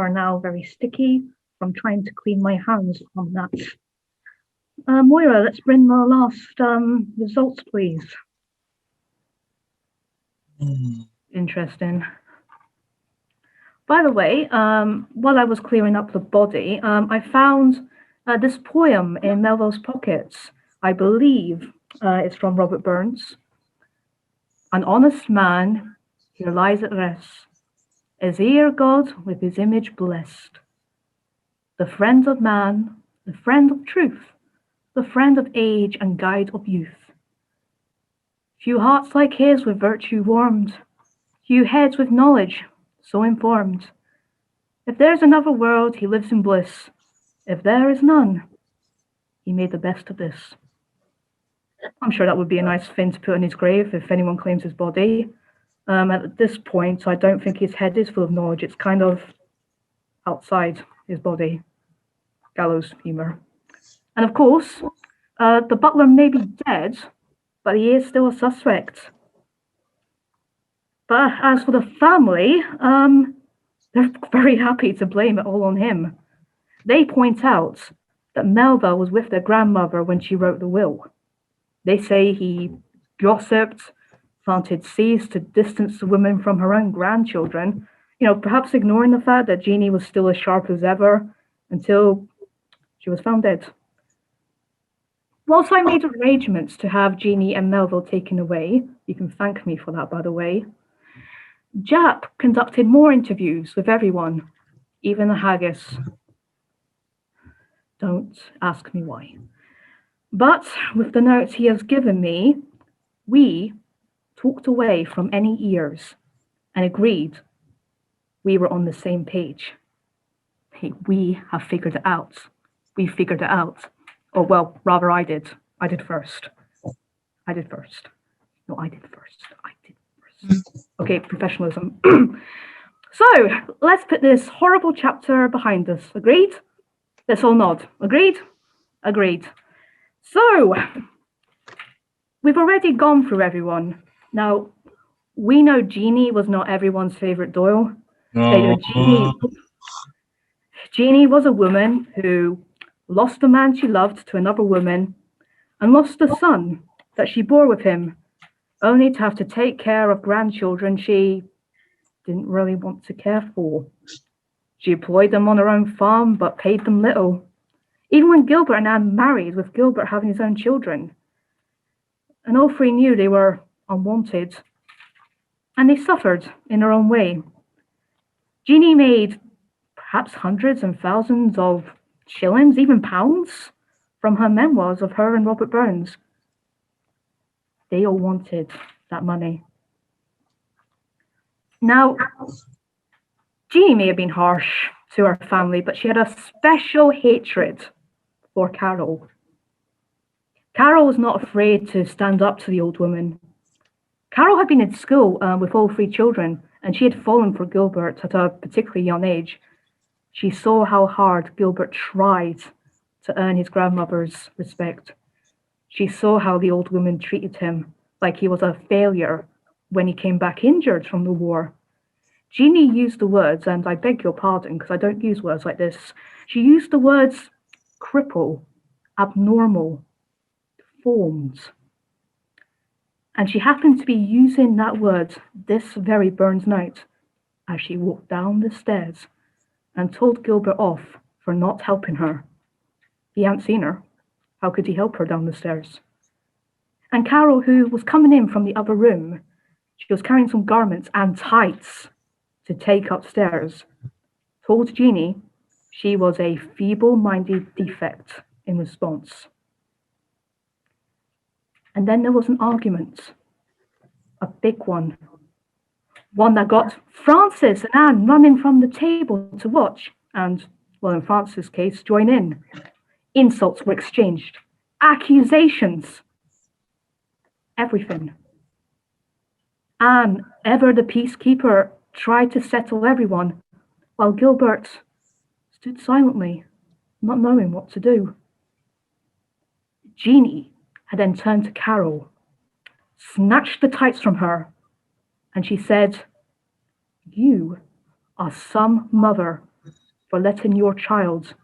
are now very sticky from trying to clean my hands on that. Moira, let's bring the last results, please. Interesting. By the way, while I was clearing up the body, I found this poem in Melville's pockets. I believe it's from Robert Burns. An honest man here lies at rest, as ere God with his image blessed. The friend of man, the friend of truth, the friend of age and guide of youth. Few hearts like his with virtue warmed, few heads with knowledge so informed. If there's another world, he lives in bliss. If there is none, he made the best of this. I'm sure that would be a nice thing to put in his grave if anyone claims his body. At this point, I don't think his head is full of knowledge. It's kind of outside his body. Gallows humour. And of course, the butler may be dead, but he is still a suspect. But as for the family, they're very happy to blame it all on him. They point out that Melville was with their grandmother when she wrote the will. They say he gossiped, planted seeds to distance the woman from her own grandchildren, perhaps ignoring the fact that Jeanie was still as sharp as ever until she was found dead. Whilst I made arrangements to have Jeanie and Melville taken away, you can thank me for that, by the way, Japp conducted more interviews with everyone, even the haggis. Don't ask me why. But with the notes he has given me, we talked away from any ears and agreed we were on the same page. Hey, we have figured it out. We figured it out. Or well, rather I did. I did first. No, I did first. Okay, professionalism. So, let's put this horrible chapter behind us. Agreed? Let's all nod. Agreed? Agreed. So, we've already gone through everyone. Now, we know Jeanie was not everyone's favourite Doyle. No. Jeanie was a woman who lost the man she loved to another woman and lost the son that she bore with him, only to have to take care of grandchildren she didn't really want to care for. She employed them on her own farm, but paid them little. Even when Gilbert and Anne married, with Gilbert having his own children. And all three knew they were unwanted, and they suffered in their own way. Jeanie made perhaps hundreds and thousands of shillings, even pounds, from her memoirs of her and Robert Burns. They all wanted that money. Now, Jeanie may have been harsh to her family, but she had a special hatred for Carol. Carol was not afraid to stand up to the old woman. Carol had been in school with all three children, and she had fallen for Gilbert at a particularly young age. She saw how hard Gilbert tried to earn his grandmother's respect. She saw how the old woman treated him like he was a failure when he came back injured from the war. Jeanie used the words, and I beg your pardon because I don't use words like this. She used the words cripple, abnormal, deformed. And she happened to be using that word this very Burns night as she walked down the stairs and told Gilbert off for not helping her. He hadn't seen her. How could he help her down the stairs? And Carol, who was coming in from the other room, she was carrying some garments and tights to take upstairs, told Jeanie she was a feeble-minded defect in response. And then there was an argument, a big one that got Frances and Anne running from the table to watch, and, well, in Frances' case, join in. Insults were exchanged, accusations, everything. Anne, ever the peacekeeper, tried to settle everyone, while Gilbert stood silently, not knowing what to do. Jeanie had then turned to Carol, snatched the tights from her, and she said, "You are some mother for letting your child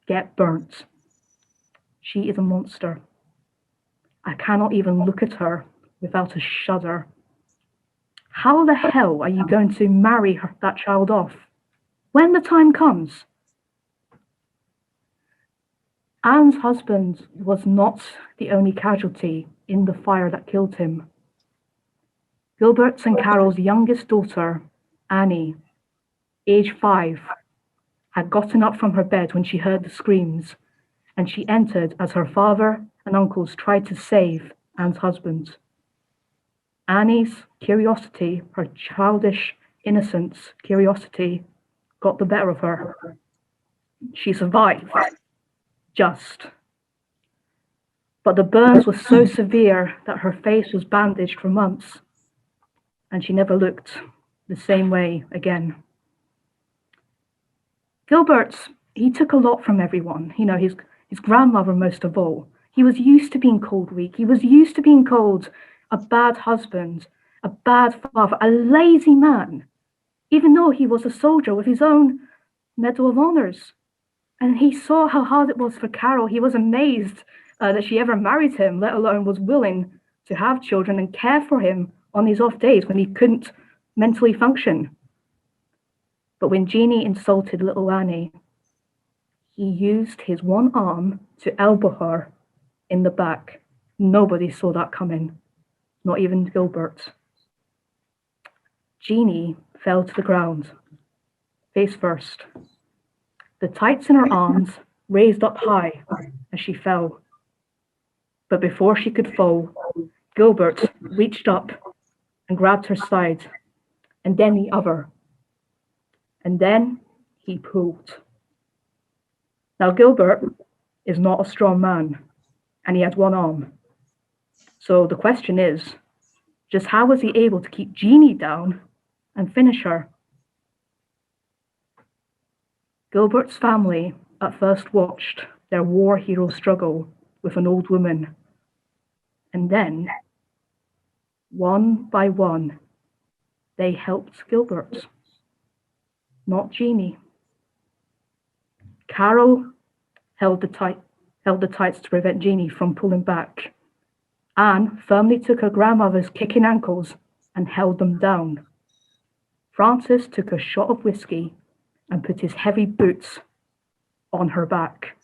get burnt. She is a monster. I cannot even look at her without a shudder. How the hell are you going to marry that child off when the time comes? Anne's husband was not the only casualty in the fire that killed him. Gilbert's and Carol's youngest daughter, Annie, age 5, had gotten up from her bed when she heard the screams, and she entered as her father and uncles tried to save Anne's husband. Annie's curiosity, her childish innocence curiosity, got the better of her. She survived, just. But the burns were so severe that her face was bandaged for months, and she never looked the same way again. Gilbert, he took a lot from everyone, his grandmother most of all. He was used to being called weak. He was used to being called a bad husband, a bad father, a lazy man, even though he was a soldier with his own Medal of Honors. And he saw how hard it was for Carol. He was amazed that she ever married him, let alone was willing to have children and care for him on his off days when he couldn't mentally function. But when Jeanie insulted little Annie, he used his one arm to elbow her in the back. Nobody saw that coming, not even Gilbert. Jeanie fell to the ground, face first. The tights in her arms raised up high as she fell. But before she could fall, Gilbert reached up and grabbed her side, and then the other. And then he pulled. Now, Gilbert is not a strong man, and he had one arm. So the question is, just how was he able to keep Jeanie down and finish her? Gilbert's family at first watched their war hero struggle with an old woman. And then, one by one, they helped Gilbert, not Jeanie. Carol held the tights to prevent Jeanie from pulling back. Anne firmly took her grandmother's kicking ankles and held them down. Francis took a shot of whiskey and put his heavy boots on her back,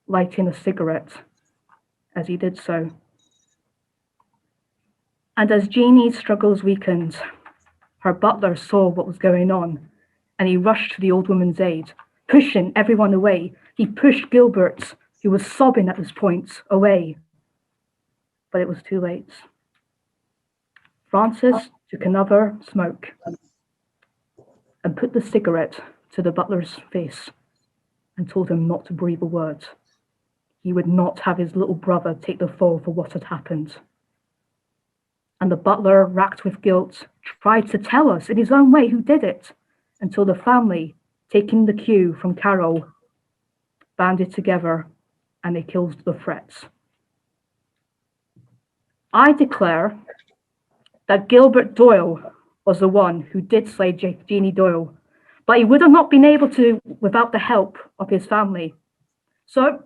lighting a cigarette as he did so. And as Jeanie's struggles weakened, her butler saw what was going on, and he rushed to the old woman's aid, pushing everyone away. He pushed Gilbert, who was sobbing at this point, away. But it was too late. Francis took another smoke and put the cigarette to the butler's face and told him not to breathe a word. He would not have his little brother take the fall for what had happened. And the butler, racked with guilt, tried to tell us in his own way who did it, until the family, taking the cue from Carol, banded together and they killed the threats. I declare that Gilbert Doyle was the one who did slay Jeanie Doyle, but he would have not been able to without the help of his family. So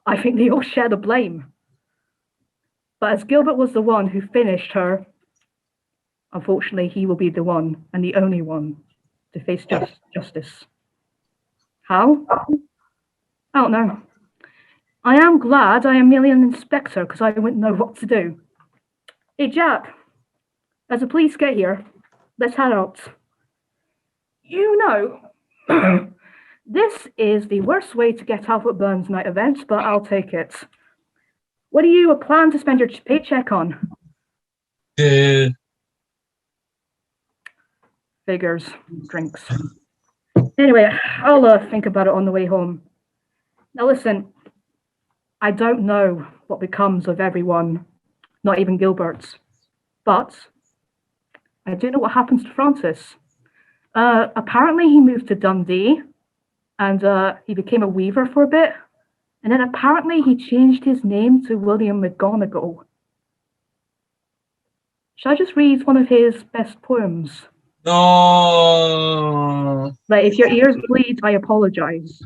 I think they all share the blame. But as Gilbert was the one who finished her, unfortunately, he will be the one and the only one to face justice. How? I don't know. I am glad I am merely an inspector because I wouldn't know what to do. Hey, Japp, as the police get here, let's head out. This is the worst way to get out at Burns night events, but I'll take it. What do you plan to spend your paycheck on? Figures, drinks. Anyway, I'll think about it on the way home. Now listen, I don't know what becomes of everyone, not even Gilbert's, but I do know what happens to Francis. Apparently he moved to Dundee and he became a weaver for a bit. And then apparently he changed his name to William McGonagall. Shall I just read one of his best poems? Oh. Like, if your ears bleed, I apologise.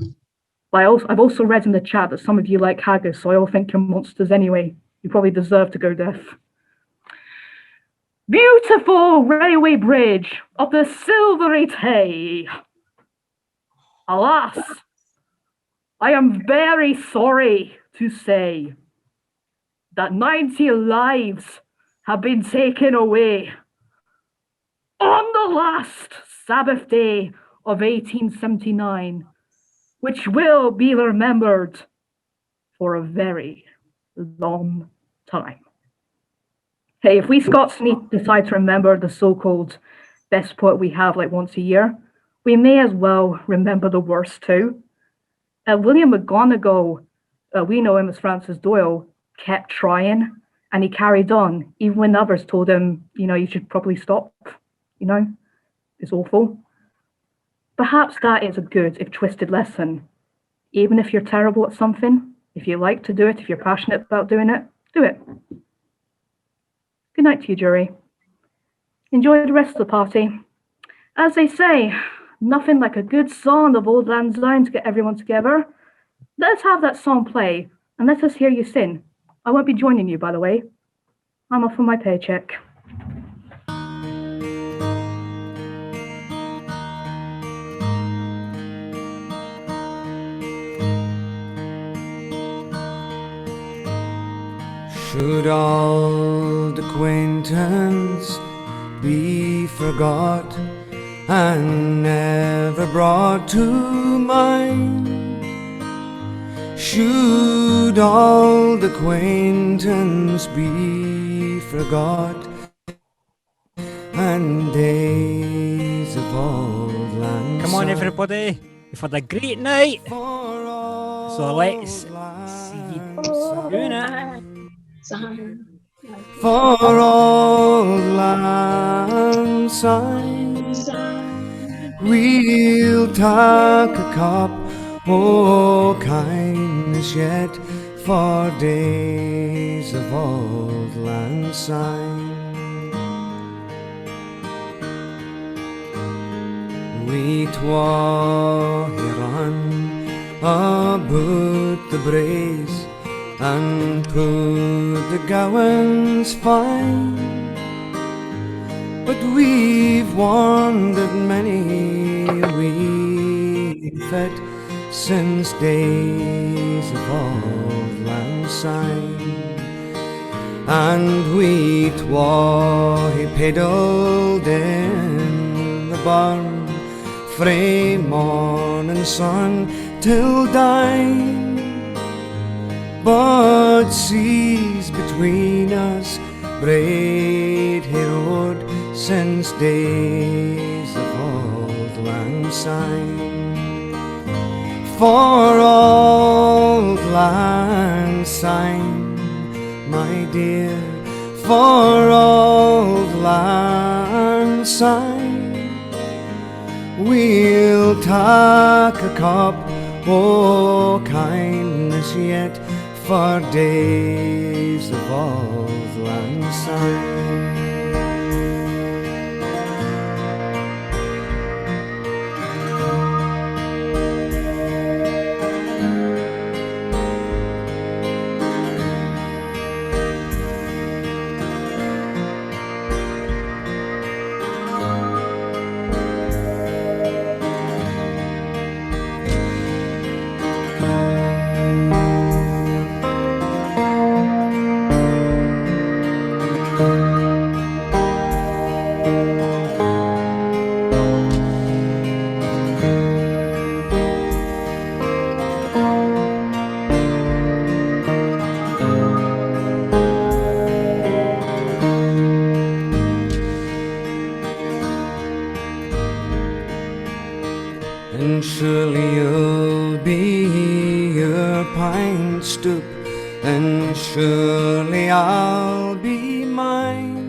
But I've also read in the chat that some of you like haggis, so I all think you're monsters anyway. You probably deserve to go deaf. Beautiful railway bridge of the silvery Tay. Alas, I am very sorry to say that 90 lives have been taken away on the last Sabbath day of 1879, which will be remembered for a very long time. Hey, if we Scots decide to remember the so-called best poet we have like once a year, we may as well remember the worst too. William McGonagall, we know him as Francis Doyle, kept trying, and he carried on, even when others told him, you should probably stop, it's awful. Perhaps that is a good, if twisted lesson. Even if you're terrible at something, if you like to do it, if you're passionate about doing it, do it. Good night to you, jury. Enjoy the rest of the party. As they say, nothing like a good song of Auld Lang Syne to get everyone together. Let's have that song play, and let us hear you sing. I won't be joining you, by the way. I'm off for my paycheck. Should old acquaintance be forgot and never brought to mind? Should old acquaintance be forgot and days of Auld Lang Syne? Come on, everybody, we've had a great night. So let's see you soon. For Auld Lang Syne, we'll take a cup o' kindness yet for days of Auld Lang Syne. We twa run about the braes and put the gowans fine, but we've wandered many a wee fet since days of Auld Lang Syne, and we twa pedalled in the barn frae morning sun till dine. But seas between us braid he rode since days of Auld Lang Syne. For Auld Lang Syne, my dear, for Auld Lang Syne, we'll take a cup o' kindness yet for days of Auld Lang Syne. And surely you'll be your pine stoop, and surely I'll be mine.